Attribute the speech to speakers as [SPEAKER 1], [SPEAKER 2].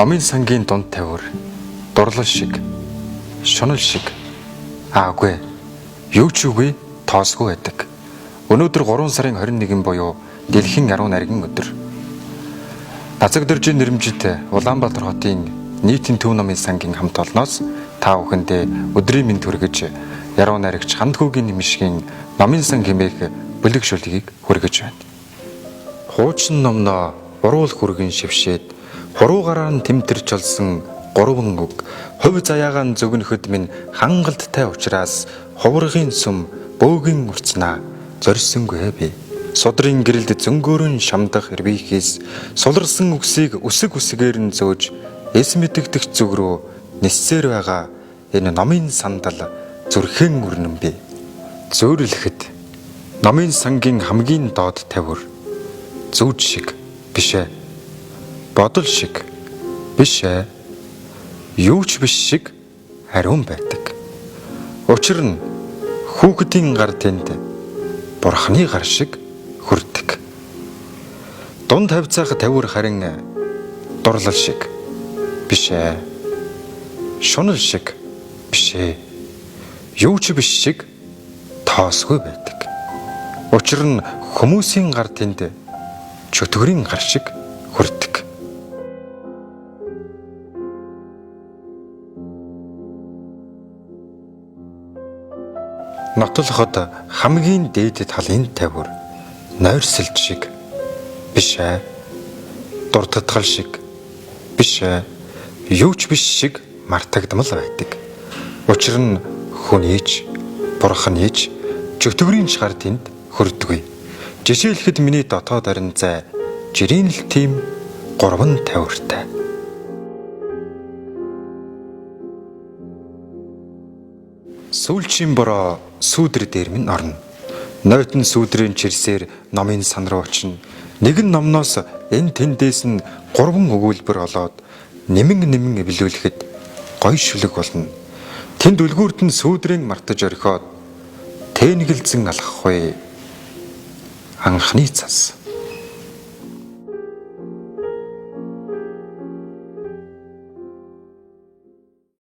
[SPEAKER 1] Номын сангийн дунд тавиур, дурлал шиг, шунал шиг, аагүй, юу ч үгүй тоосгүй байдаг. Өнөөдөр 3 сарын 21 буюу дэлхийн 10 наргин өдөр. Нацаг дөржийн нэрмжит Улаанбаатар хотын нийтийн төв номын сангийн хамт олноос та бүхэндээ өдрийн мэнд хүргэж, яруу найрагч Хандхүүгийн нэмшгийн номын сан хэмээх бүлэг шүлгийг хүргэж байна. Хуучин номноо уруул хүргэн шившээд хуруугаараа нь тэмтэрч олсон 3 үг хувь заяагаа зөгнөхөд минь хангалттай учраас хуврагын сүм бөөгийн урцнаа зорьсонгүй би. Судрын гэрэлд зөнгөөрөн шамдах эрвийхээс суларсан үгсийг үсэг үсгээр нь зөөж эс мэдэгдэх зүг рүү ниссээр байгаа энэ номын сандал зүрхэн өрнөн би. Зөөрлөхөд номын сангийн хамгийн доод тавиур зүуд шиг бишээ. Бодол шиг бишээ. Юу ч биш шиг ариун байдаг. Учир нь хүүхдийн гар тэнд бурхны гар шиг хүрдэг. Дунд хавцаах тавиур харин дурлал шиг бишээ. Шунал шиг бишээ. Юу ч биш шиг тоосгүй байдаг. Учир нь хүмүүсийн гар тэнд чөтгөрийн гар шиг хүрдэг. Нотлоход хамгийн дээд талын тавиур нойрсолд шиг бишээ. Дуртатгал шиг бишээ. Юу ч биш шиг мартагдмал байдаг. Учир нь хүнийч бурханийч чөтгөрийн шар тэнд хүрдэггүй. Жишээлхэд миний дотоод орон зай жирийн л тийм 3 тавиуртай. Сүүлчийн бороо сүүдэр дээр минь орно. Нойтон сүүдрийн чирсээр номын сан руу очино. Нэгэн номноос энэ тэндээс нь 3 өгүүлбэр олоод нэмэн эвлүүлэхэд гой шүлэг болно. Тэнд үлгүүрт нь сүүдрийн мартаж орхиод тээнгэлзэн алхахгүй анхны цас.